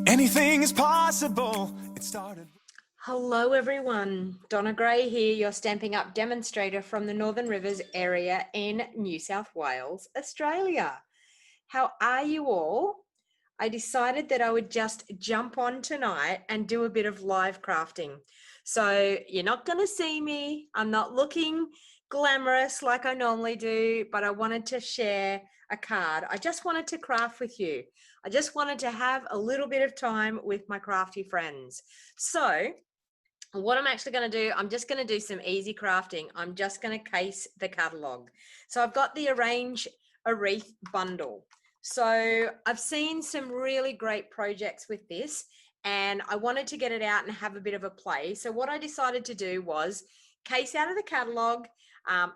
Anything is possible. It started. Hello everyone, Donna Gray here, your Stamping Up demonstrator from the Northern Rivers area in New South Wales, Australia. How are you all? I decided that I would just jump on tonight and do a bit of live crafting. So you're not going to see me. I'm not looking glamorous like I normally do, but I wanted to share a card. I just wanted to craft with you. I just wanted to have a little bit of time with my crafty friends. So what I'm actually going to do, I'm just going to do some easy crafting. I'm just going to case the catalog. So I've got the Arrange a Wreath bundle. So I've seen some really great projects with this and I wanted to get it out and have a bit of a play. So what I decided to do was case out of the catalog,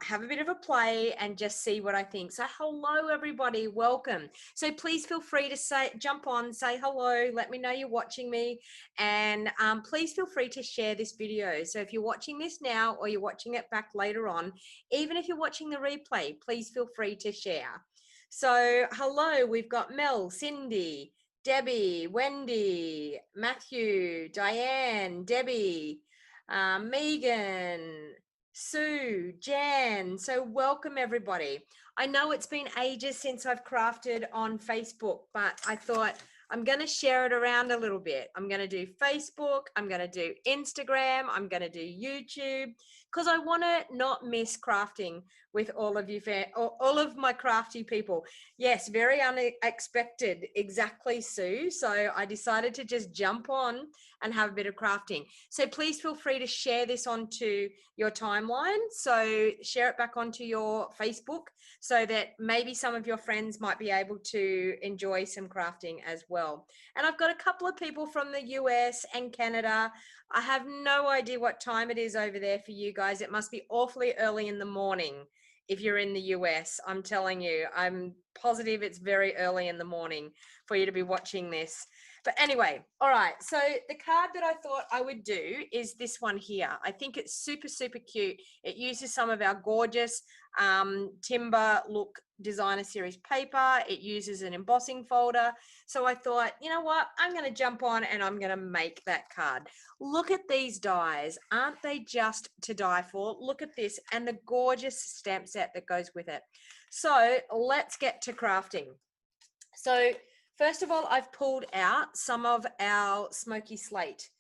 have a bit of a play and just see what I think. So hello everybody, welcome. So please feel free to jump on, say hello, let me know you're watching me, and please feel free to share this video. So if you're watching this now or you're watching it back later on, even if you're watching the replay, please feel free to share. So hello, we've got Mel, Cindy, Debbie, Wendy, Matthew, Diane, Debbie, Megan, Sue, Jan. So welcome everybody. I know it's been ages since I've crafted on Facebook, but I thought I'm going to share it around a little bit. I'm going to do Facebook, I'm going to do Instagram, I'm going to do YouTube, because I want to not miss crafting with all of you, all of my crafty people. Yes, very unexpected, exactly, Sue. So I decided to just jump on and have a bit of crafting. So please feel free to share this onto your timeline. So share it back onto your Facebook so that maybe some of your friends might be able to enjoy some crafting as well. And I've got a couple of people from the US and Canada. I have no idea what time it is over there for you guys. It must be awfully early in the morning if you're in the US. I'm telling you, I'm positive it's very early in the morning for you to be watching this. But anyway, all right, so the card that I thought I would do is this one here. I think it's super, super cute. It uses some of our gorgeous timber look designer series paper. It uses an embossing folder. So I thought, you know what, I'm going to jump on and I'm going to make that card. Look at these dies. Aren't they just to die for? Look at this and the gorgeous stamp set that goes with it. So let's get to crafting. So first of all, I've pulled out some of our smoky slate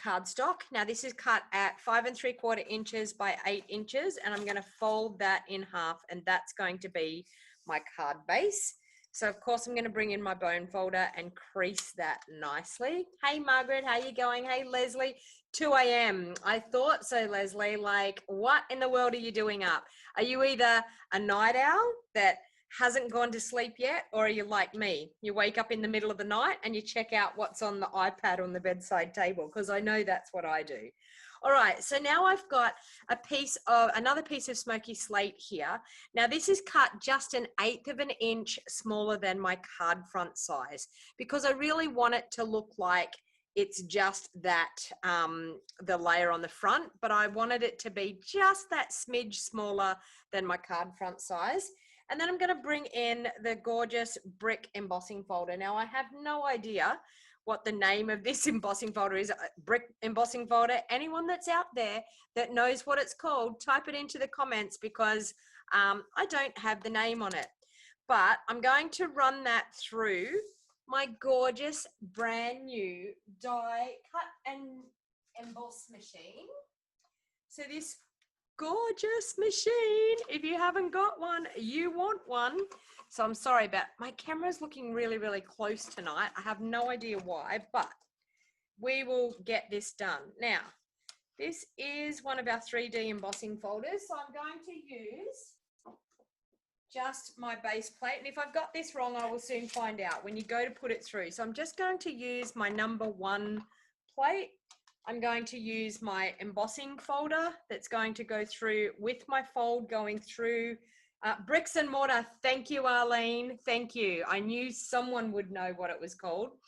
cardstock. Now this is cut at 5 3/4 inches by 8 inches, and I'm going to fold that in half, and that's going to be my card base. So of course I'm going to bring in my bone folder and crease that nicely. Hey Margaret, how you going? Hey Leslie, 2 a.m. I thought so, Leslie, like what in the world are you doing up? Are you either a night owl that hasn't gone to sleep yet, or are you like me? You wake up in the middle of the night and you check out what's on the iPad on the bedside table, because I know that's what I do. All right, so now I've got another piece of smoky slate here. Now this is cut just 1/8 of an inch smaller than my card front size, because I really want it to look like it's just that, the layer on the front, but I wanted it to be just that smidge smaller than my card front size. And then I'm going to bring in the gorgeous brick embossing folder. Now I have no idea what the name of this embossing folder is, brick embossing folder. Anyone that's out there that knows what it's called, type it into the comments, because I don't have the name on it. But I'm going to run that through my gorgeous brand new die cut and emboss machine. So this gorgeous machine, if you haven't got one, you want one. So I'm sorry, but my camera's looking really, really close tonight. I have no idea why, but we will get this done. Now, this is one of our 3D embossing folders. So I'm going to use just my base plate. And if I've got this wrong, I will soon find out when you go to put it through. So I'm just going to use my #1 plate. I'm going to use my embossing folder that's going to go through with my fold going through bricks and mortar. Thank you, Arlene. Thank you. I knew someone would know what it was called.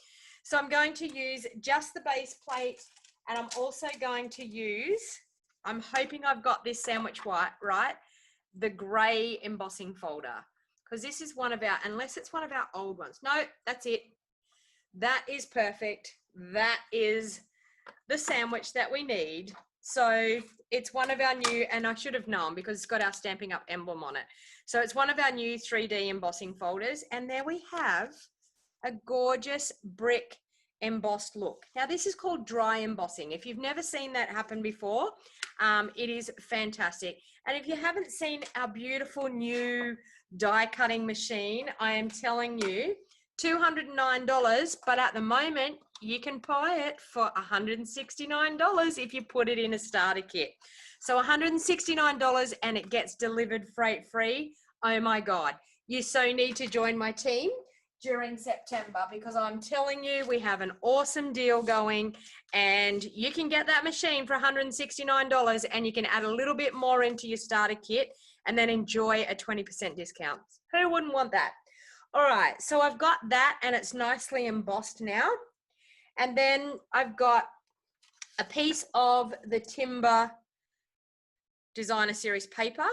So I'm going to use just the base plate, and I'm also going to use, I'm hoping I've got this sandwich right, the gray embossing folder, because this is one of our, unless it's one of our old ones. No, that's it. That is perfect. That is the sandwich that we need. So it's one of our new, and I should have known because it's got our Stampin' Up emblem on it. So it's one of our new 3D embossing folders. And there we have a gorgeous brick embossed look. Now this is called dry embossing. If you've never seen that happen before, it is fantastic. And if you haven't seen our beautiful new die cutting machine, I am telling you, $209, but at the moment you can buy it for $169 if you put it in a starter kit. So $169 and it gets delivered freight free. Oh my God, you so need to join my team during September, because I'm telling you, we have an awesome deal going, and you can get that machine for $169 and you can add a little bit more into your starter kit and then enjoy a 20% discount. Who wouldn't want that? All right, so I've got that and it's nicely embossed now. And then I've got a piece of the Timber Designer Series paper,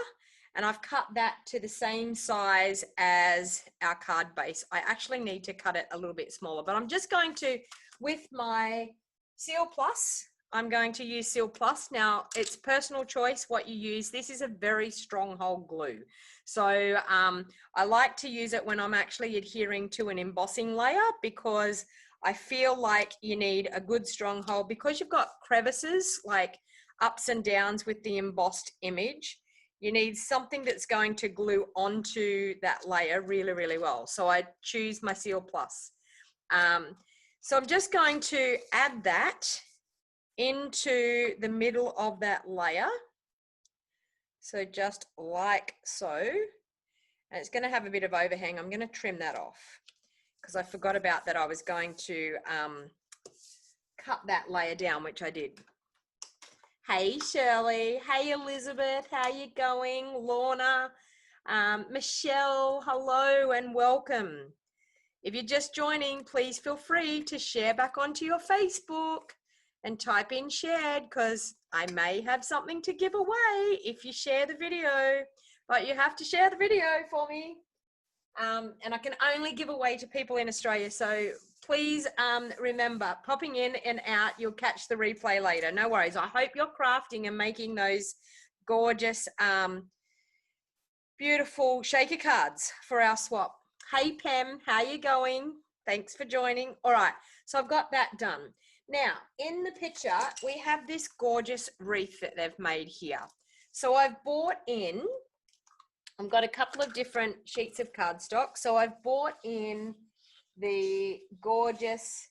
and I've cut that to the same size as our card base. I actually need to cut it a little bit smaller, but I'm just going to, with my Seal Plus, I'm going to use Seal Plus. Now, it's personal choice what you use. This is a very stronghold glue. So I like to use it when I'm actually adhering to an embossing layer, because I feel like you need a good stronghold, because you've got crevices, like ups and downs with the embossed image. You need something that's going to glue onto that layer really, really well. So I choose my Seal Plus. So I'm just going to add that into the middle of that layer. So just like so. And it's going to have a bit of overhang. I'm going to trim that off because I forgot about that. I was going to cut that layer down, which I did. Hey Shirley, hey Elizabeth, how you going? Lorna, Michelle, hello and welcome. If you're just joining, please feel free to share back onto your Facebook and type in shared, because I may have something to give away if you share the video, but you have to share the video for me. And I can only give away to people in Australia. So please remember, popping in and out, you'll catch the replay later. No worries. I hope you're crafting and making those gorgeous, beautiful shaker cards for our swap. Hey Pam, how you going? Thanks for joining. All right, so I've got that done. Now, in the picture, we have this gorgeous wreath that they've made here. So I've bought in, I've got a couple of different sheets of cardstock. So I've bought in the gorgeous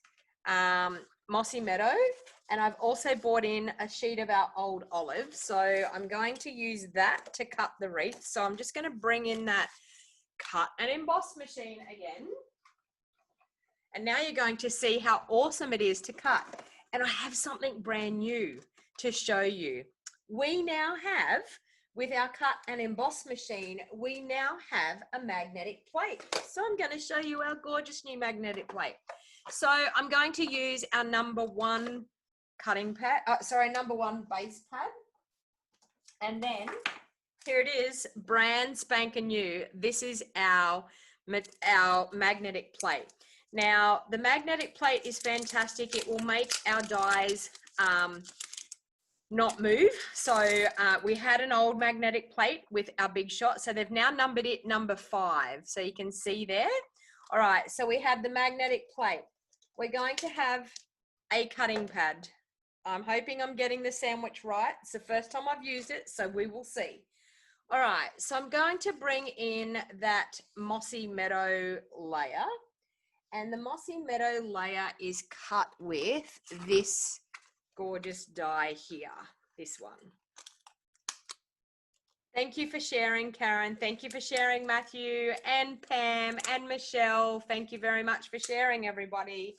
Mossy Meadow, and I've also bought in a sheet of our old olive. So I'm going to use that to cut the wreath. So I'm just going to bring in that cut and emboss machine again. And now you're going to see how awesome it is to cut. And I have something brand new to show you. We now have, with our cut and emboss machine, we now have a magnetic plate. So I'm going to show you our gorgeous new magnetic plate. So I'm going to use our number 1 cutting pad, number 1 base pad. And then here it is, brand spanking new. This is our magnetic plate. Now, the magnetic plate is fantastic. It will make our dies not move. So we had an old magnetic plate with our big shot. So they've now numbered it number 5. So you can see there. All right, so we have the magnetic plate. We're going to have a cutting pad. I'm hoping I'm getting the sandwich right. It's the first time I've used it, so we will see. All right, so I'm going to bring in that Mossy Meadow layer. And the Mossy Meadow layer is cut with this gorgeous die here, this one. Thank you for sharing, Karen. Thank you for sharing, Matthew and Pam and Michelle. Thank you very much for sharing, everybody.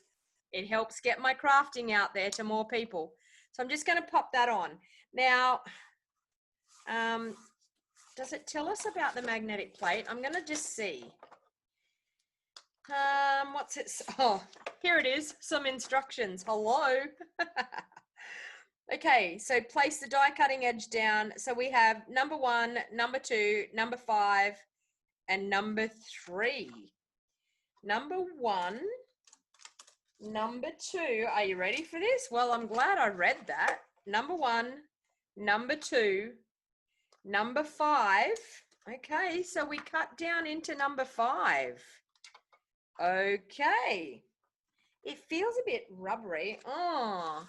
It helps get my crafting out there to more people. So I'm just going to pop that on. Now, does it tell us about the magnetic plate? I'm going to just see. What's it? Oh, here it is. Some instructions. Hello. Okay, so place the die cutting edge down. So we have number 1, number 2, number 5, and number 3. Number 1 Number 2, are you ready for this? Well, I'm glad I read that. Number 1, number 2, number 5. Okay, so we cut down into number 5. Okay. It feels a bit rubbery. Oh,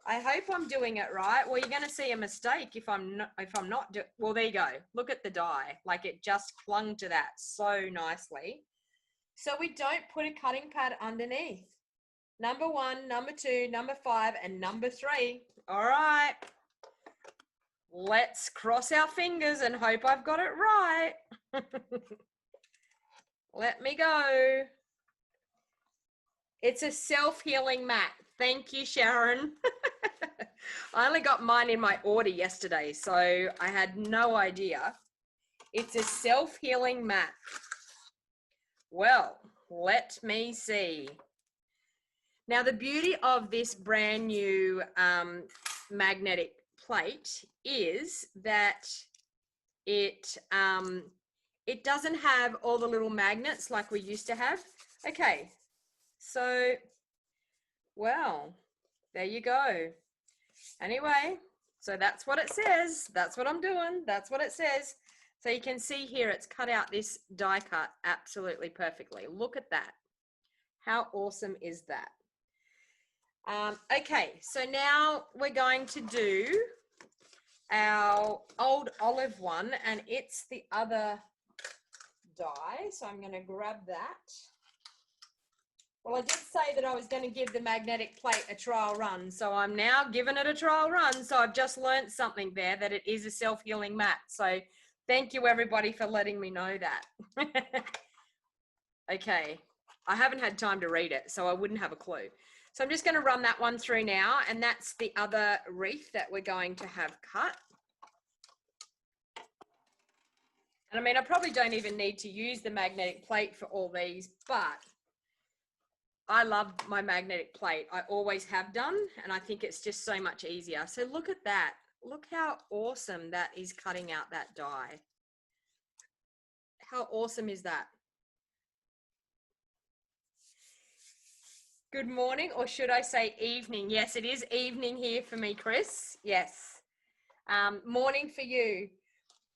I hope I'm doing it right. Well, you're going to see a mistake if I'm not. Well, there you go. Look at the die. Like it just clung to that so nicely. So we don't put a cutting pad underneath. Number 1, number 2, number 5, and number 3. All right. Let's cross our fingers and hope I've got it right. Let me go. It's a self-healing mat. Thank you, Sharon. I only got mine in my order yesterday, so I had no idea. It's a self-healing mat. Well, let me see. Now, the beauty of this brand new magnetic plate is that it doesn't have all the little magnets like we used to have. Okay, so, well, there you go. Anyway, so that's what it says. That's what I'm doing. That's what it says. So you can see here, it's cut out this die cut absolutely perfectly. Look at that. How awesome is that? Okay, so now we're going to do our old olive one, and it's the other die. So I'm going to grab that. Well, I did say that I was going to give the magnetic plate a trial run, so I'm now giving it a trial run. So I've just learned something there, that it is a self-healing mat. So thank you, everybody, for letting me know that. Okay, I haven't had time to read it, so I wouldn't have a clue. So I'm just going to run that one through now, and that's the other wreath that we're going to have cut. And I mean, I probably don't even need to use the magnetic plate for all these, but I love my magnetic plate. I always have done, and I think it's just so much easier. So look at that. Look how awesome that is cutting out that die. How awesome is that? Good morning, or should I say evening? Yes, it is evening here for me, Chris. Yes. Morning for you.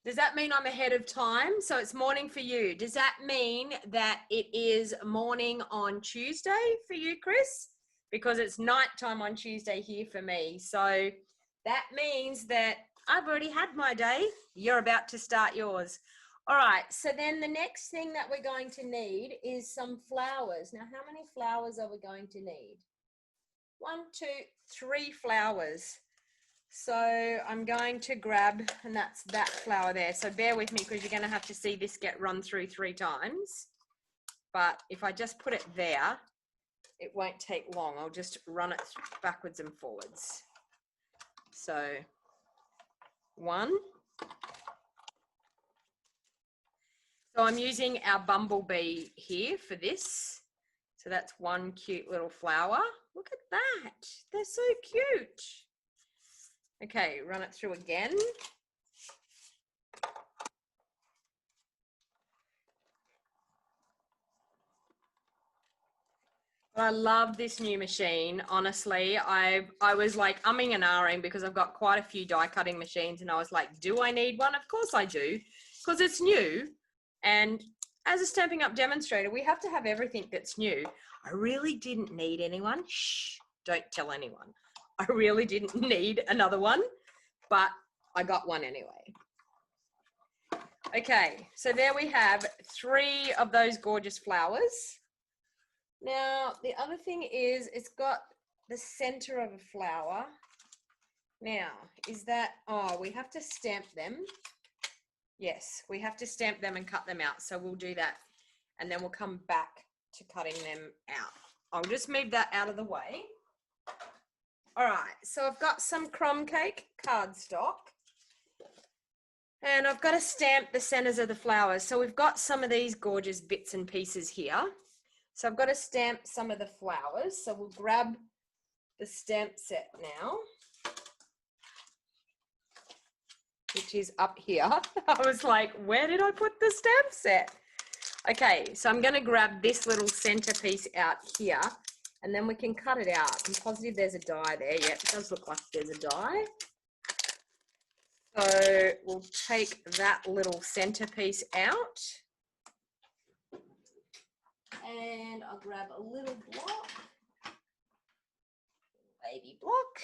Does that mean I'm ahead of time? So it's morning for you. Does that mean that it is morning on Tuesday for you, Chris? Because it's nighttime on Tuesday here for me. So that means that I've already had my day. You're about to start yours. All right, so then the next thing that we're going to need is some flowers. Now, how many flowers are we going to need? 1, 2, 3 flowers. So I'm going to grab, and that's that flower there. So bear with me, because you're going to have to see this get run through 3 times. But if I just put it there, it won't take long. I'll just run it backwards and forwards. So 1. So I'm using our bumblebee here for this. So that's 1 cute little flower. Look at that. They're so cute. Okay, run it through again. I love this new machine. Honestly, I was like umming and ahhing because I've got quite a few die cutting machines, and I was like, do I need one? Of course I do, because it's new. And as a Stampin' Up! Demonstrator, we have to have everything that's new. I really didn't need anyone. Shh, don't tell anyone. I really didn't need another one, but I got one anyway. Okay, so there we have 3 of those gorgeous flowers. Now, the other thing is it's got the center of a flower. Now, is that, oh, we have to stamp them. Yes, we have to stamp them and cut them out. So we'll do that, and then we'll come back to cutting them out. I'll just move that out of the way. All right, so I've got some crumb cake cardstock, and I've got to stamp the centers of the flowers. So we've got some of these gorgeous bits and pieces here. So I've got to stamp some of the flowers. So we'll grab the stamp set now, which is up here. I was like, where did I put the stamp set? Okay, so I'm going to grab this little centerpiece out here, and then we can cut it out. I'm positive there's a die there. Yep, it does look like there's a die. So we'll take that little centerpiece out. And I'll grab a little block, baby block.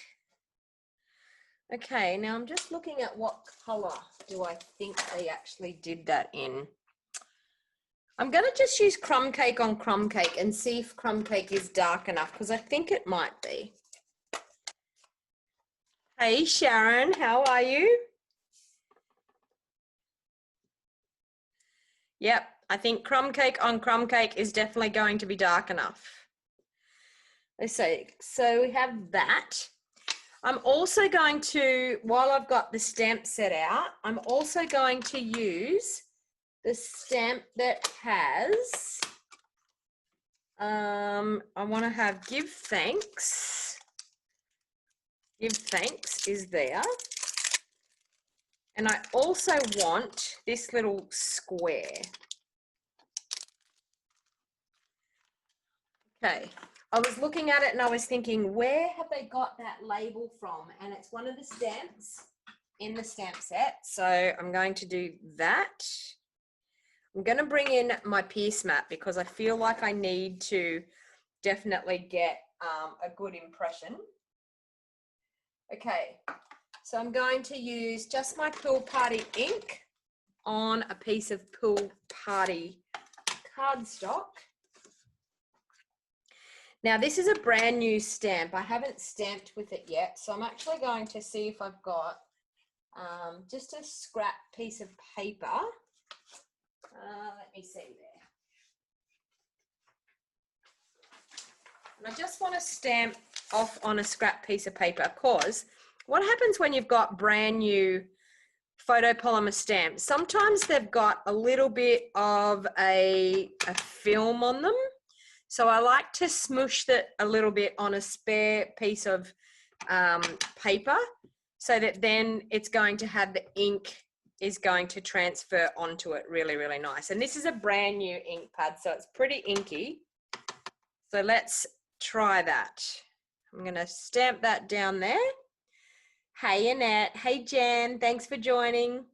Okay, now I'm just looking at what color do I think they actually did that in. I'm going to just use crumb cake on crumb cake and see if crumb cake is dark enough, because I think it might be. Hey Sharon, how are you? Yep, I think crumb cake on crumb cake is definitely going to be dark enough. Let's see, so we have that. I'm also going to, while I've got the stamp set out, I'm also going to use the stamp that has, I want to have give thanks. Give thanks is there. And I also want this little square. Okay, I was looking at it and I was thinking, where have they got that label from? And it's one of the stamps in the stamp set. So I'm going to do that. I'm going to bring in my pierce mat because I feel like I need to definitely get a good impression. Okay. So I'm going to use just my Pool Party ink on a piece of Pool Party cardstock. Now this is a brand new stamp. I haven't stamped with it yet. So I'm actually going to see if I've got just a scrap piece of paper. Let me see there. And I just want to stamp off on a scrap piece of paper, because what happens when you've got brand new photopolymer stamps? Sometimes they've got a little bit of a film on them. So I like to smoosh it a little bit on a spare piece of paper so that then it's going to have the ink is going to transfer onto it really, really nice. And this is a brand new ink pad, so it's pretty inky. So let's try that. I'm going to stamp that down there. Hey Annette, hey Jan, thanks for joining.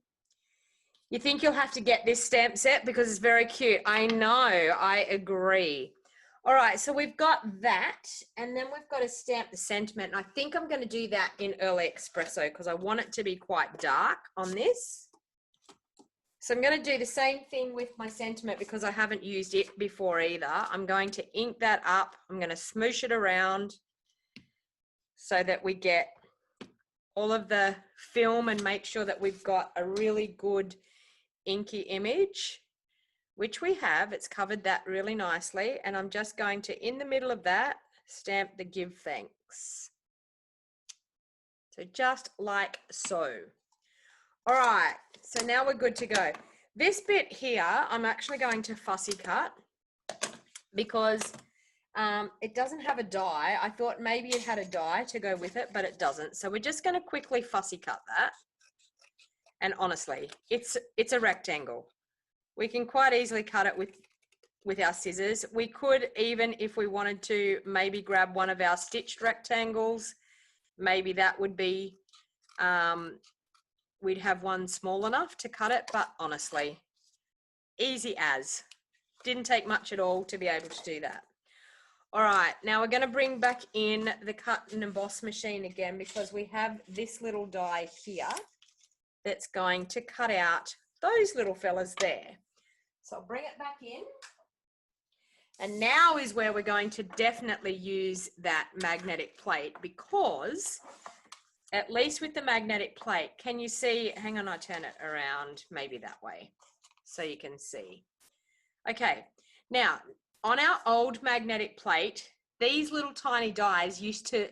You think you'll have to get this stamp set because it's very cute. I know, I agree. All right, so we've got that, and then we've got to stamp the sentiment. And I think I'm going to do that in early espresso because I want it to be quite dark on this. So I'm going to do the same thing with my sentiment because I haven't used it before either. I'm going to ink that up. I'm going to smoosh it around so that we get all of the film and make sure that we've got a really good inky image, which we have. It's covered that really nicely. And I'm just going to, in the middle of that, stamp the give thanks. So just like so. All right, so now we're good to go. This bit here, I'm actually going to fussy cut because it doesn't have a die. I thought maybe it had a die to go with it, but it doesn't. So we're just going to quickly fussy cut that. And honestly, it's a rectangle. We can quite easily cut it with our scissors. We could even, if we wanted to, maybe grab one of our stitched rectangles. Maybe that would be, we'd have one small enough to cut it, but honestly, easy as. Didn't take much at all to be able to do that. All right, now we're going to bring back in the cut and emboss machine again because we have this little die here that's going to cut out those little fellas there. So I'll bring it back in. And now is where we're going to definitely use that magnetic plate because at least with the magnetic plate, can you see, hang on, I'll turn it around maybe that way so you can see. Okay, now on our old magnetic plate, these little tiny dies used to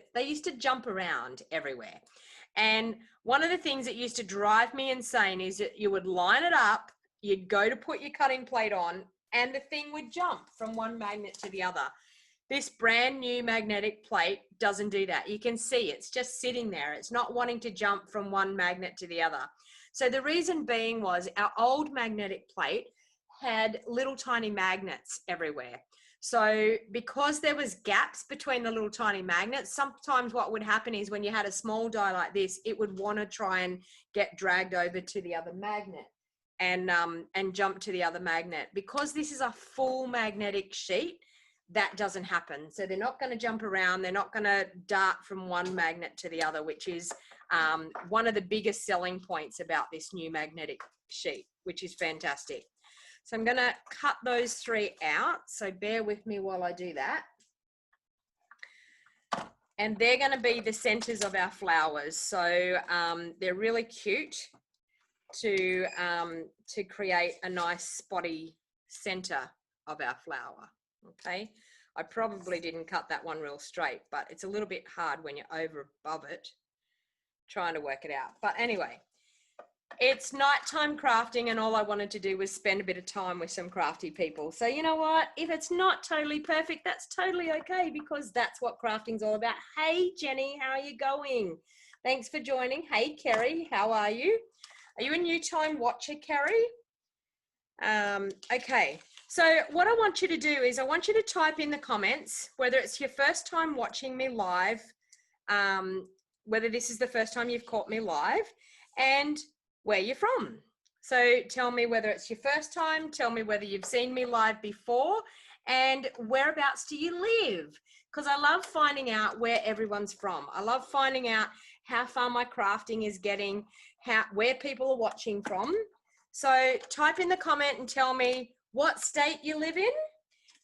jump around everywhere. And one of the things that used to drive me insane is that you would line it up, you'd go to put your cutting plate on, and the thing would jump from one magnet to the other. This brand new magnetic plate doesn't do that. You can see it's just sitting there. It's not wanting to jump from one magnet to the other. So the reason being was our old magnetic plate had little tiny magnets everywhere. So because there was gaps between the little tiny magnets, sometimes what would happen is when you had a small die like this, it would want to try and get dragged over to the other magnet and jump to the other magnet. Because this is a full magnetic sheet, that doesn't happen. So they're not going to jump around. They're not going to dart from one magnet to the other, which is one of the biggest selling points about this new magnetic sheet, which is fantastic. So I'm going to cut those 3 out. So bear with me while I do that. And they're going to be the centers of our flowers. So they're really cute to create a nice spotty center of our flower. Okay. I probably didn't cut that one real straight, but it's a little bit hard when you're over above it, trying to work it out. But anyway, it's nighttime crafting, and all I wanted to do was spend a bit of time with some crafty people. So you know what? If it's not totally perfect, that's totally okay, because that's what crafting's all about. Hey, Jenny, how are you going? Thanks for joining. Hey, Kerry, how are you? Are you a new time watcher, Kerry? Okay, so what I want you to do is I want you to type in the comments, whether it's your first time watching me live, whether this is the first time you've caught me live, and where you're from. So tell me whether it's your first time, tell me whether you've seen me live before, and whereabouts do you live? Because I love finding out where everyone's from. I love finding out how far my crafting is getting, where people are watching from. So type in the comment and tell me what state you live in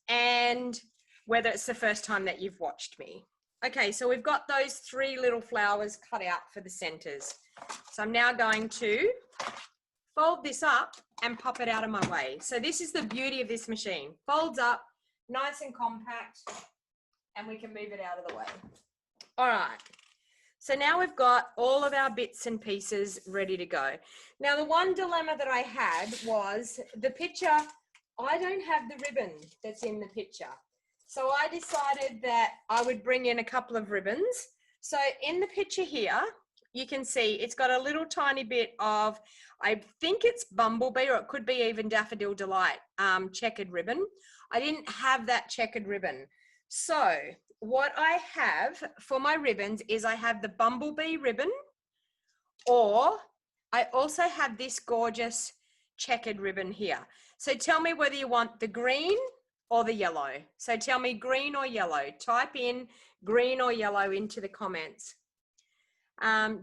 and whether it's the first time that you've watched me. Okay, so we've got those 3 little flowers cut out for the centers. So I'm now going to fold this up and pop it out of my way. So this is the beauty of this machine. Folds up, nice and compact, and we can move it out of the way. All right. So now we've got all of our bits and pieces ready to go. Now, the one dilemma that I had was the picture, I don't have the ribbon that's in the picture. So I decided that I would bring in a couple of ribbons. So in the picture here, you can see it's got a little tiny bit of, I think it's Bumblebee, or it could be even Daffodil Delight checkered ribbon. I didn't have that checkered ribbon. So what I have for my ribbons is I have the Bumblebee ribbon, or I also have this gorgeous checkered ribbon here. So tell me whether you want the green or the yellow. So tell me green or yellow. Type in green or yellow into the comments.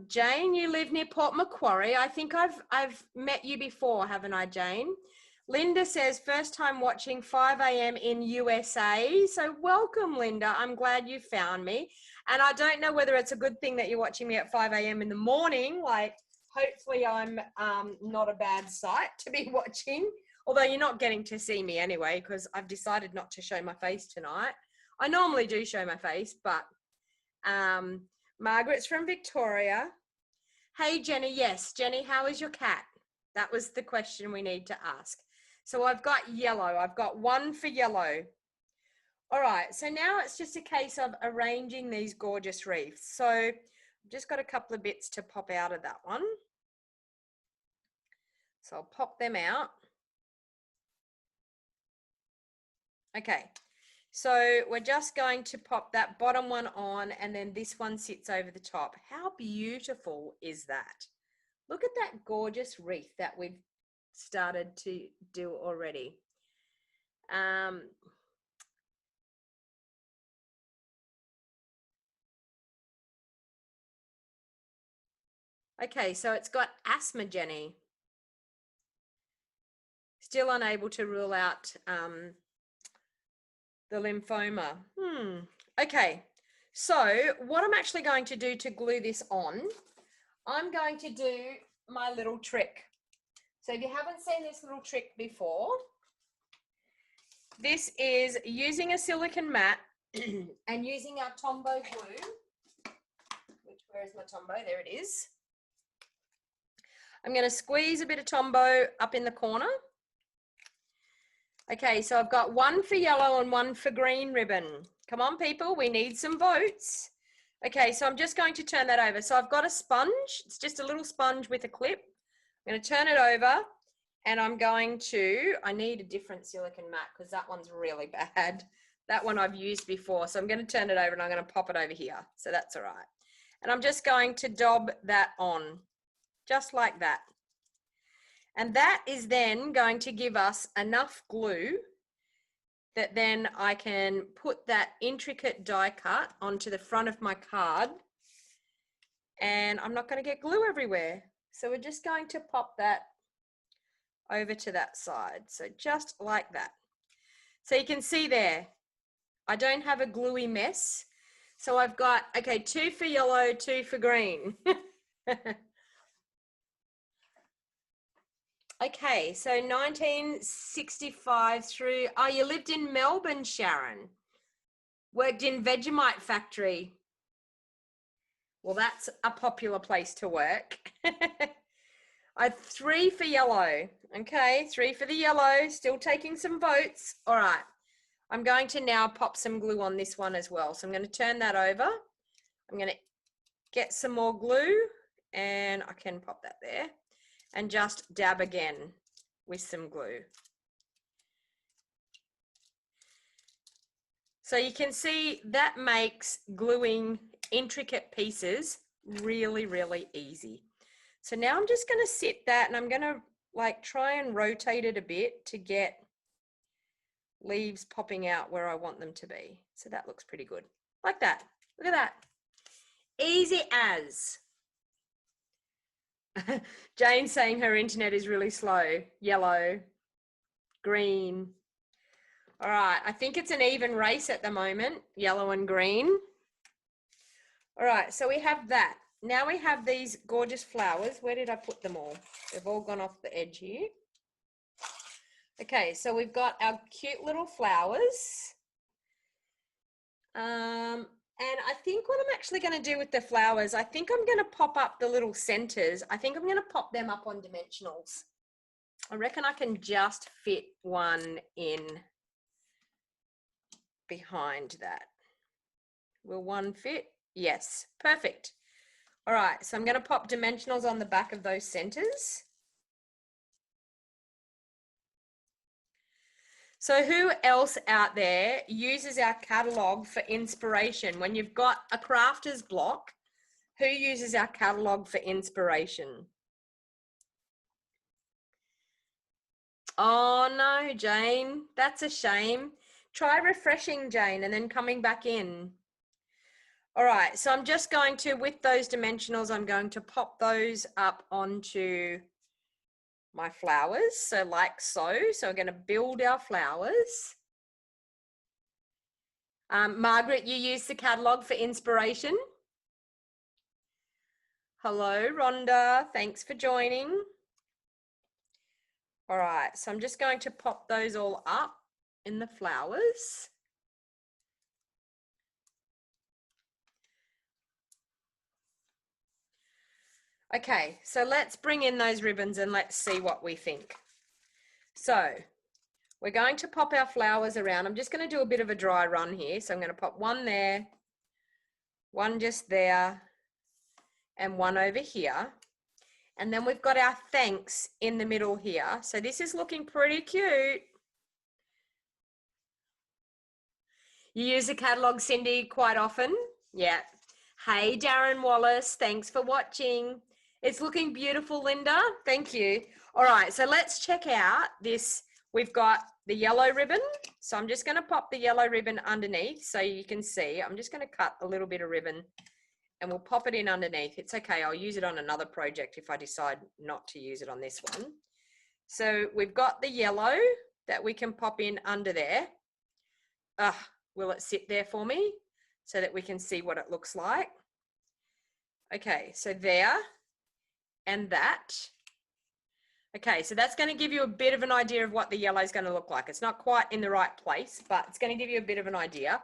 Jane, you live near Port Macquarie. I think I've met you before, haven't I, Jane? Linda says, first time watching, 5 a.m. in USA. So welcome, Linda. I'm glad you found me. And I don't know whether it's a good thing that you're watching me at 5 a.m. in the morning. Like, hopefully I'm not a bad sight to be watching. Although you're not getting to see me anyway, because I've decided not to show my face tonight. I normally do show my face, but Margaret's from Victoria. Hey, Jenny. Yes, Jenny, how is your cat? That was the question we need to ask. So I've got yellow. I've got 1 for yellow. All right, so now it's just a case of arranging these gorgeous wreaths. So I've just got a couple of bits to pop out of that one. So I'll pop them out. Okay, so we're just going to pop that bottom one on, and then this one sits over the top. How beautiful is that? Look at that gorgeous wreath that we've started to do already. Okay, so it's got asthma, Jenny. Still unable to rule out the lymphoma. Okay, so what I'm actually going to do to glue this on, I'm going to do my little trick. So if you haven't seen this little trick before, this is using a silicone mat and using our Tombow glue, where is my Tombow? There it is. I'm going to squeeze a bit of Tombow up in the corner. Okay, so I've got 1 for yellow and 1 for green ribbon. Come on, people, we need some votes. Okay, so I'm just going to turn that over. So I've got a sponge. It's just a little sponge with a clip. I'm going to turn it over, And I'm going to, I need a different silicone mat because that one's really bad. That one I've used before. So I'm going to turn it over and I'm going to pop it over here. So that's all right. And I'm just going to dob that on, just like that. And that is then going to give us enough glue that then I can put that intricate die cut onto the front of my card. And I'm not going to get glue everywhere. So we're just going to pop that over to that side. So just like that. So you can see there, I don't have a gluey mess. So I've got, okay, 2 for yellow, 2 for green. Okay, so 1965 through, oh, you lived in Melbourne, Sharon. Worked in Vegemite factory. Well, that's a popular place to work. 3 for yellow. Okay, 3 for the yellow, still taking some votes. All right, I'm going to now pop some glue on this one as well. So I'm going to turn that over. I'm going to get some more glue and I can pop that there and just dab again with some glue. So you can see that makes gluing intricate pieces really, really easy. So now I'm just going to sit that and I'm going to like try and rotate it a bit to get leaves popping out where I want them to be. So that looks pretty good. Like that. Look at that. Easy as. Jane's saying her internet is really slow. Yellow, green. All right, I think it's an even race at the moment, yellow and green. All right, so we have that. Now we have these gorgeous flowers. Where did I put them all? They've all gone off the edge here. Okay, so we've got our cute little flowers. And I think what I'm actually going to do with the flowers, I think I'm going to pop up the little centers. I think I'm going to pop them up on dimensionals. I reckon I can just fit one in behind that. Will one fit? Yes, perfect. All right, so I'm going to pop dimensionals on the back of those centers. So who else out there uses our catalog for inspiration? When you've got a crafter's block, who uses our catalog for inspiration? Oh no, Jane, that's a shame. Try refreshing, Jane, and then coming back in. All right, so I'm just going to, with those dimensionals, I'm going to pop those up onto my flowers. So like so. So we're going to build our flowers. Margaret, you use the catalog for inspiration. Hello, Rhonda. Thanks for joining. All right, so I'm just going to pop those all up in the flowers. Okay, so let's bring in those ribbons and let's see what we think. So we're going to pop our flowers around. I'm just going to do a bit of a dry run here. So I'm going to pop one there, one just there, and one over here. And then we've got our thanks in the middle here. So this is looking pretty cute. You use the catalog, Cindy, quite often? Yeah. Hey, Darren Wallace, thanks for watching. It's looking beautiful, Linda. Thank you. All right, so let's check out this. We've got the yellow ribbon. So I'm just going to pop the yellow ribbon underneath so you can see. I'm just going to cut a little bit of ribbon and we'll pop it in underneath. It's okay. I'll use it on another project if I decide not to use it on this one. So we've got the yellow that we can pop in under there. Will it sit there for me so that we can see what it looks like? Okay, so there and that. Okay, so that's going to give you a bit of an idea of what the yellow is going to look like. It's not quite in the right place, but it's going to give you a bit of an idea.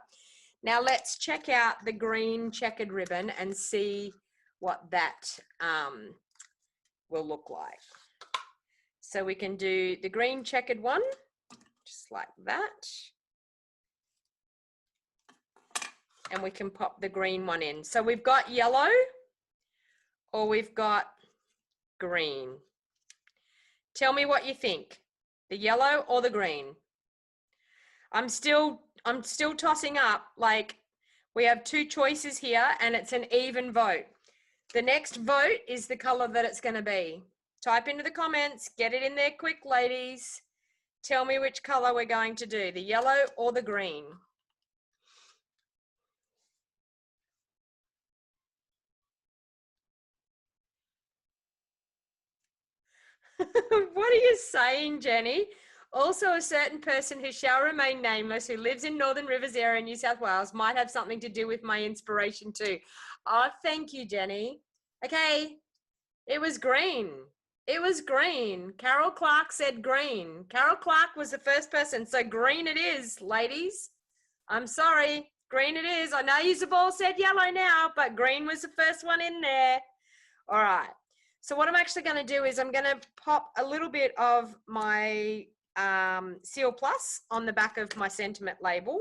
Now let's check out the green checkered ribbon and see what that will look like. So we can do the green checkered one, just like that. And we can pop the green one in. So we've got yellow or we've got green. Tell me what you think. The yellow or the green? I'm still tossing up. Like, we have two choices here and it's an even vote. The next vote is the color that it's going to be. Type into the comments, get it in there quick, ladies. Tell me which color we're going to do, the yellow or the green. What are you saying, Jenny? Also, a certain person who shall remain nameless, who lives in Northern Rivers area, New South Wales, might have something to do with my inspiration too. Oh, thank you, Jenny. Okay, it was green. It was green. Carol Clark said green. Carol Clark was the first person, so green it is, ladies. I'm sorry, green it is. I know Usable said yellow now, but green was the first one in there. All right. So what I'm actually going to do is I'm going to pop a little bit of my Seal Plus on the back of my sentiment label.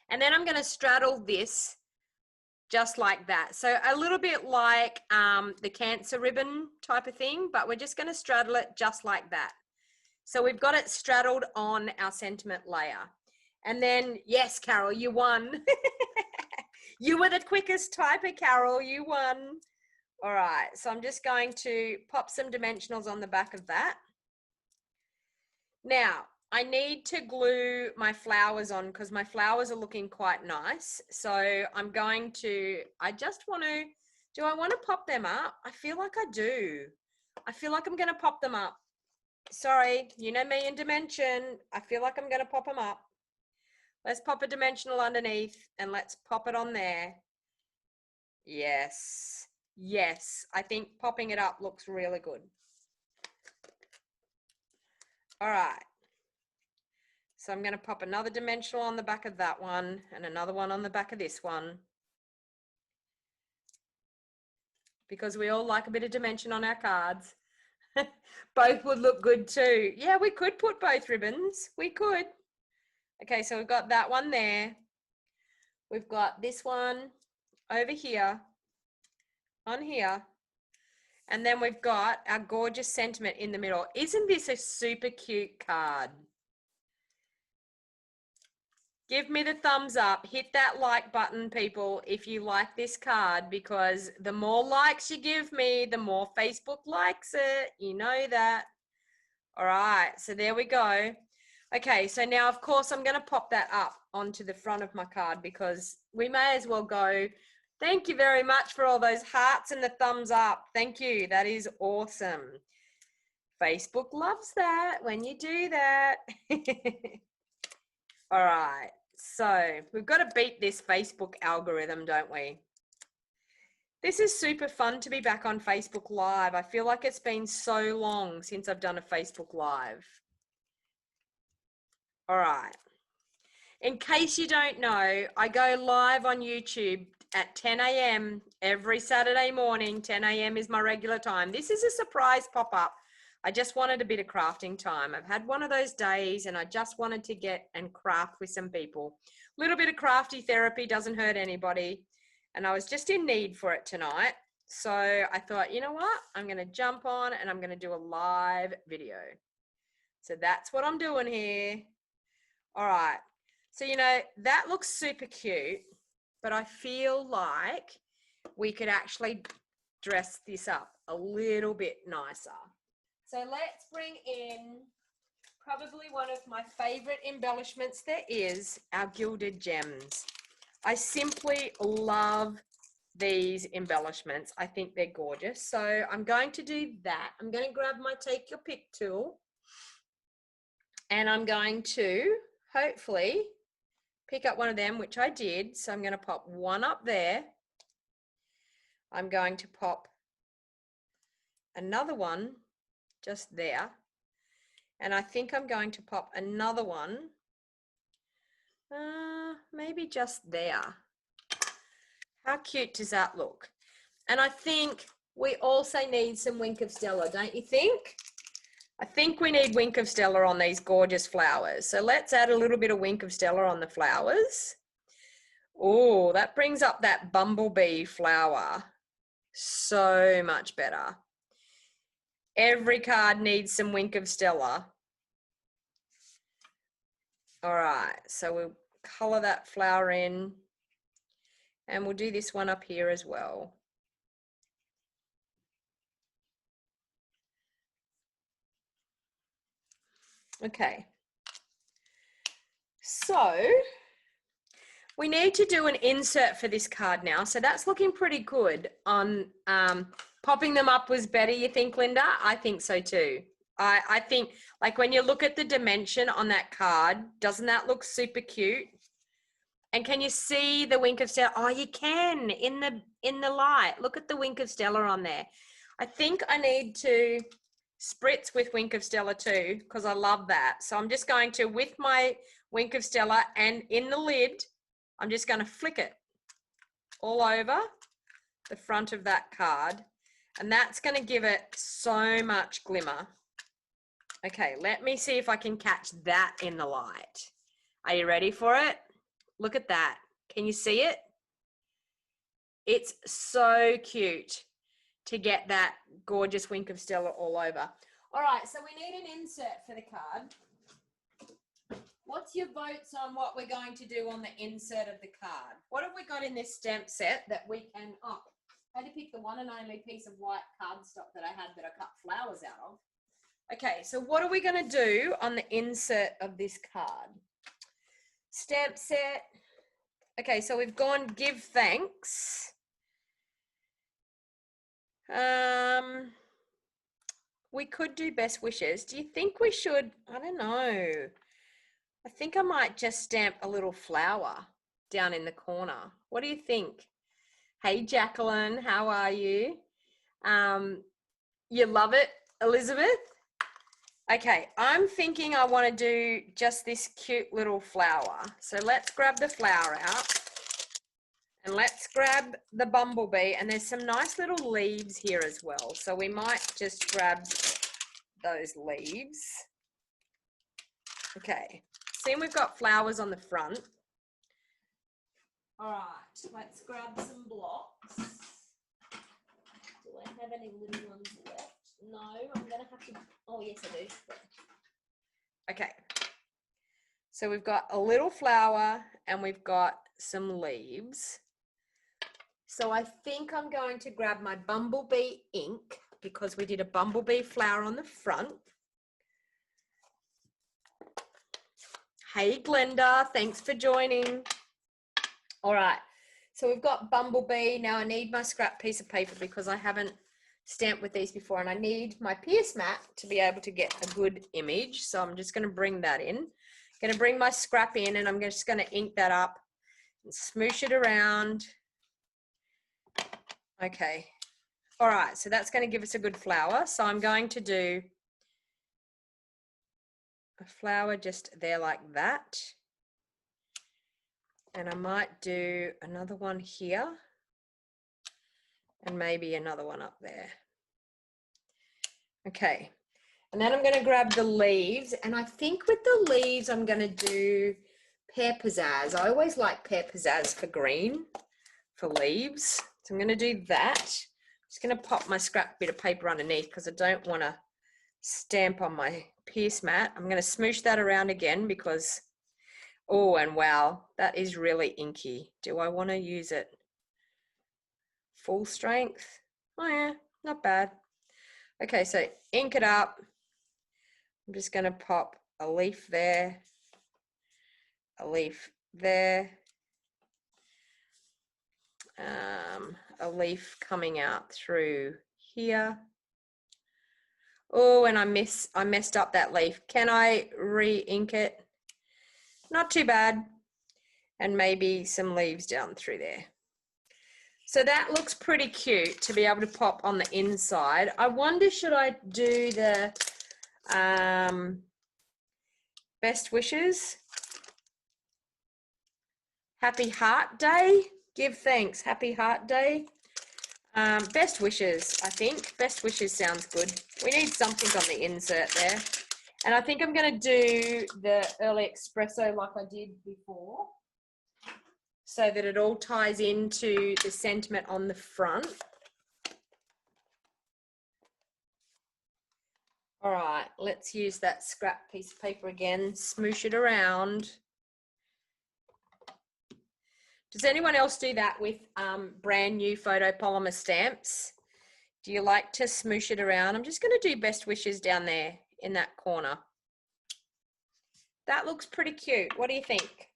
And then I'm going to straddle this just like that. So a little bit like the cancer ribbon type of thing, but we're just going to straddle it just like that. So we've got it straddled on our sentiment layer. And then, yes, Carol, you won. You were the quickest typer, Carol, you won. All right, so I'm just going to pop some dimensionals on the back of that. Now, I need to glue my flowers on because my flowers are looking quite nice. So I'm going to, I just want to, do I want to pop them up? I feel like I do. I feel like I'm going to pop them up. Sorry, you know me in dimension. I feel like I'm going to pop them up. Let's pop a dimensional underneath and let's pop it on there. Yes. Yes, I think popping it up looks really good. All right. So I'm going to pop another dimensional on the back of that one and another one on the back of this one. Because we all like a bit of dimension on our cards. Both would look good too. Yeah, we could put both ribbons. We could. Okay, so we've got that one there. We've got this one over here. On here, and then we've got our gorgeous sentiment in the middle. Isn't this a super cute card? Give me the thumbs up, hit that like button, people, if you like this card, because the more likes you give me, the more Facebook likes it. You know that. All right, so there we go. Okay, so now of course I'm going to pop that up onto the front of my card because we may as well go. Thank you very much for all those hearts and the thumbs up. Thank you. That is awesome. Facebook loves that when you do that. All right. So we've got to beat this Facebook algorithm, don't we? This is super fun to be back on Facebook Live. I feel like it's been so long since I've done a Facebook Live. All right. In case you don't know, I go live on YouTube at 10 a.m. every Saturday morning. 10 a.m. is my regular time. This is a surprise pop-up. I just wanted a bit of crafting time. I've had one of those days and I just wanted to get and craft with some people. A little bit of crafty therapy doesn't hurt anybody. And I was just in need for it tonight. So I thought, you know what? I'm going to jump on and I'm going to do a live video. So that's what I'm doing here. All right. So, you know, that looks super cute, but I feel like we could actually dress this up a little bit nicer. So let's bring in probably one of my favorite embellishments there is, our gilded gems. I simply love these embellishments. I think they're gorgeous. So I'm going to do that. I'm going to grab my Take Your Pick tool and I'm going to hopefully pick up one of them, which I did. So I'm going to pop one up there. I'm going to pop another one just there. And I think I'm going to pop another one, maybe just there. How cute does that look? And I think we also need some Wink of Stella, don't you think? I think we need Wink of Stella on these gorgeous flowers. So let's add a little bit of Wink of Stella on the flowers. Oh, that brings up that bumblebee flower so much better. Every card needs some Wink of Stella. All right, so we'll color that flower in, and we'll do this one up here as well. Okay. So we need to do an insert for this card now. So that's looking pretty good. On popping them up was better, you think, Linda? I think so too. I think, like, when you look at the dimension on that card, doesn't that look super cute? And can you see the Wink of Stella? Oh, you can in the light. Look at the Wink of Stella on there. I think I need to spritz with Wink of Stella too, because I love that. So I'm just going to, with my Wink of Stella and in the lid, I'm just going to flick it all over the front of that card. And that's going to give it so much glimmer. Okay, let me see if I can catch that in the light. Are you ready for it? Look at that. Can you see it? It's so cute to get that gorgeous Wink of Stella all over. All right, so we need an insert for the card. What's your votes on what we're going to do on the insert of the card? What have we got in this stamp set that we can, I had to pick the one and only piece of white cardstock that I had that I cut flowers out of. Okay, so what are we going to do on the insert of this card? Stamp set. Okay, so we've gone give thanks. We could do best wishes. Do you think we should? I don't know. I think I might just stamp a little flower down in the corner. What do you think? Hey, Jacqueline, how are you? You love it, Elizabeth? Okay, I'm thinking I want to do just this cute little flower. So let's grab the flower out and let's grab the bumblebee, and there's some nice little leaves here as well. So we might just grab those leaves. Okay, see, we've got flowers on the front. All right, let's grab some blocks. Do I have any little ones left? No, I'm going to have to, oh yes I do. Okay, so we've got a little flower and we've got some leaves. So I think I'm going to grab my bumblebee ink, because we did a bumblebee flower on the front. Hey Glenda, thanks for joining. All right, so we've got bumblebee. Now I need my scrap piece of paper because I haven't stamped with these before, and I need my pierce mat to be able to get a good image. So I'm just going to bring that in. I'm going to bring my scrap in, and I'm just going to ink that up and smoosh it around. Okay. All right, so that's going to give us a good flower. So I'm going to do a flower just there like that. And I might do another one here and maybe another one up there. Okay, and then I'm going to grab the leaves, and I think with the leaves I'm going to do pear pizzazz. I always like pear pizzazz for green for leaves. So I'm going to do that. I'm just going to pop my scrap bit of paper underneath because I don't want to stamp on my pierce mat. I'm going to smoosh that around again because, oh, and wow, that is really inky. Do I want to use it full strength? Oh yeah, not bad. Okay, so ink it up. I'm just going to pop a leaf there, a leaf there, a leaf coming out through here. Oh, and I messed up that leaf. Can I re-ink it? Not too bad. And maybe some leaves down through there. So that looks pretty cute to be able to pop on the inside. I wonder, should I do the best wishes? Happy Heart Day. Give thanks. Happy Heart Day. Best wishes, I think. Best wishes sounds good. We need something on the insert there. And I think I'm going to do the early espresso like I did before, so that it all ties into the sentiment on the front. All right, let's use that scrap piece of paper again, smoosh it around. Does anyone else do that with brand new photopolymer stamps? Do you like to smoosh it around? I'm just going to do best wishes down there in that corner. That looks pretty cute. What do you think?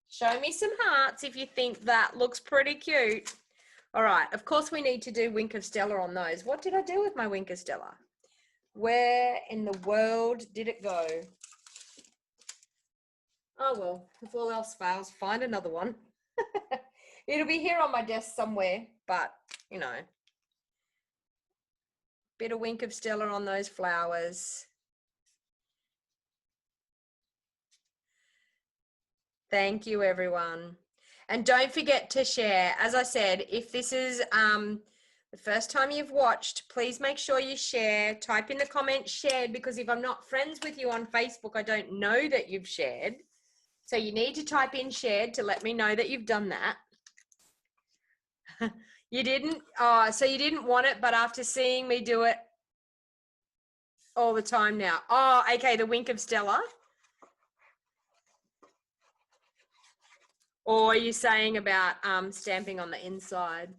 Show me some hearts if you think that looks pretty cute. All right, of course we need to do Wink of Stella on those. What did I do with my Wink of Stella? Where in the world did it go? Oh, well, if all else fails, find another one. It'll be here on my desk somewhere, but, you know. Bit of Wink of Stella on those flowers. Thank you, everyone. And don't forget to share. As I said, if this is the first time you've watched, please make sure you share. Type in the comments shared, because if I'm not friends with you on Facebook, I don't know that you've shared. So you need to type in shared to let me know that you've done that. You didn't? Oh, so you didn't want it, but after seeing me do it all the time now. Oh, okay, the Wink of Stella. Or are you saying about stamping on the inside?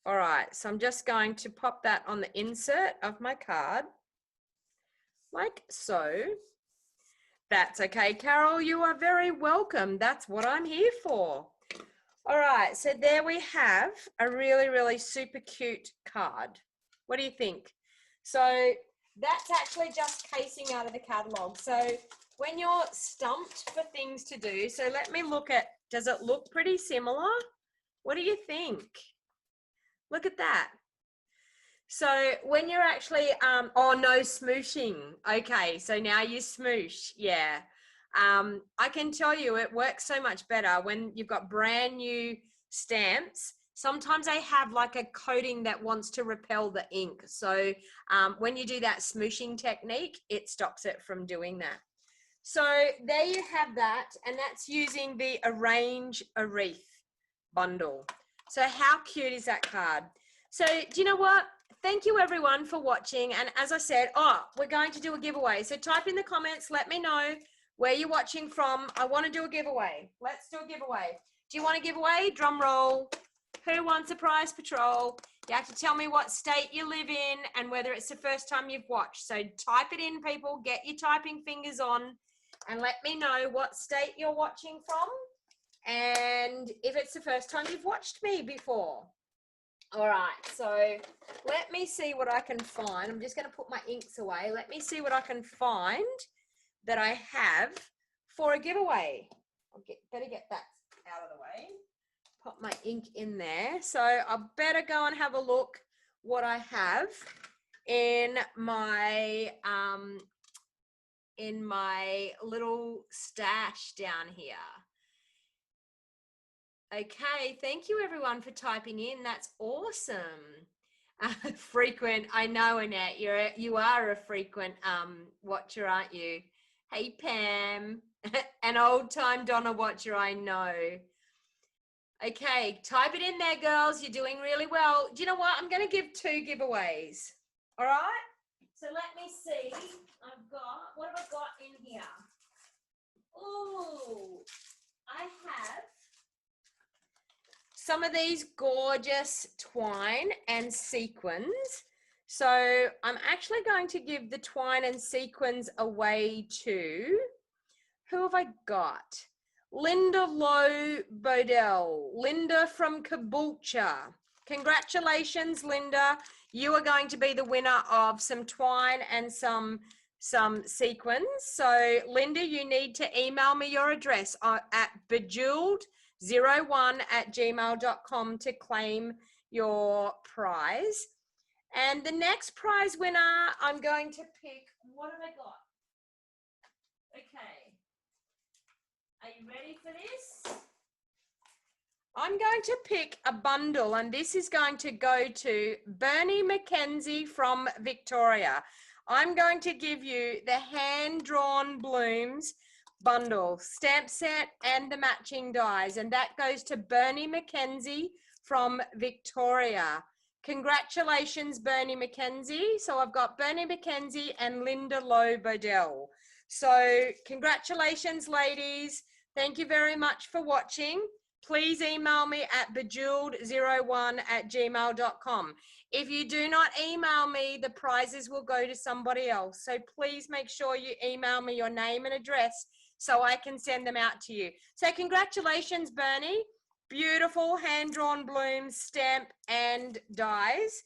All right, so I'm just going to pop that on the insert of my card, like so. That's okay, Carol, you are very welcome. That's what I'm here for. All right, so there we have a really, really super cute card. What do you think? So that's actually just casing out of the catalog. So when you're stumped for things to do, so let me look at, does it look pretty similar? What do you think? Look at that. So when you're actually, oh no, smooshing. Okay, so now you smoosh, yeah. I can tell you it works so much better when you've got brand new stamps. Sometimes they have like a coating that wants to repel the ink. So when you do that smooshing technique, it stops it from doing that. So there you have that, and that's using the Arrange a Wreath bundle. So how cute is that card? So do you know what? Thank you everyone for watching. And as I said, we're going to do a giveaway. So type in the comments, let me know where you're watching from. I want to do a giveaway. Let's do a giveaway. Do you want a giveaway? Drum roll. Who wants a prize patrol? You have to tell me what state you live in and whether it's the first time you've watched. So type it in, people. Get your typing fingers on and let me know what state you're watching from and if it's the first time you've watched me before. All right, so let me see what I can find. I'm just going to put my inks away. Let me see what I can find that I have for a giveaway. Better get that out of the way. Pop my ink in there. So I better go and have a look what I have in my little stash down here. Okay, thank you everyone for typing in. That's awesome. Frequent, I know, Annette, you are a frequent watcher, aren't you? Hey Pam, an old time Donna watcher, I know. Okay, type it in there, girls. You're doing really well. Do you know what? I'm going to give 2 giveaways. All right. So let me see. What have I got in here? Oh, I have some of these gorgeous twine and sequins. So I'm actually going to give the twine and sequins away to, who have I got? Linda Lowe Bodell, Linda from Caboolture. Congratulations, Linda. You are going to be the winner of some twine and some sequins. So Linda, you need to email me your address at bejeweled01@gmail.com to claim your prize. And the next prize winner, I'm going to pick, what have I got? Okay. Are you ready for this? I'm going to pick a bundle, and this is going to go to Bernie McKenzie from Victoria. I'm going to give you the hand-drawn blooms bundle, stamp set, and the matching dies, and that goes to Bernie McKenzie from Victoria. Congratulations, Bernie McKenzie. So I've got Bernie McKenzie and Linda Lowe Bodell. So congratulations, ladies. Thank you very much for watching. Please email me at bejeweled01@gmail.com. If you do not email me, the prizes will go to somebody else. So please make sure you email me your name and address so I can send them out to you. So congratulations, Bernie. Beautiful hand-drawn blooms, stamp and dies.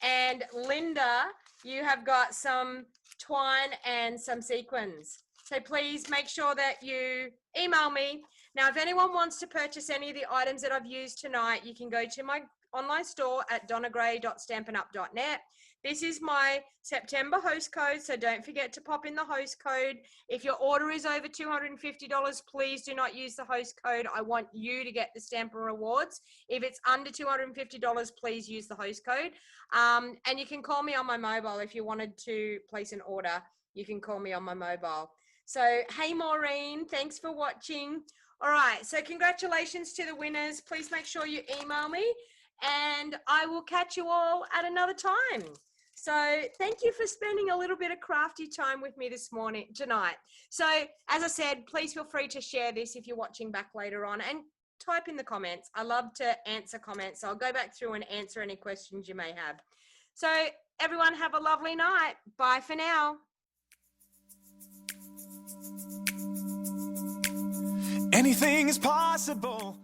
And Linda, you have got some twine and some sequins. So please make sure that you email me. Now, if anyone wants to purchase any of the items that I've used tonight, you can go to my online store at donnagray.stampinup.net. This is my September host code, so don't forget to pop in the host code. If your order is over $250, please do not use the host code. I want you to get the Stampin' Rewards. If it's under $250, please use the host code. And you can call me on my mobile if you wanted to place an order. You can call me on my mobile. So, hey, Maureen, thanks for watching. All right, so congratulations to the winners. Please make sure you email me, and I will catch you all at another time. So thank you for spending a little bit of crafty time with me tonight. So as I said, please feel free to share this if you're watching back later on, and type in the comments. I love to answer comments. So I'll go back through and answer any questions you may have. So everyone have a lovely night. Bye for now. Anything is possible.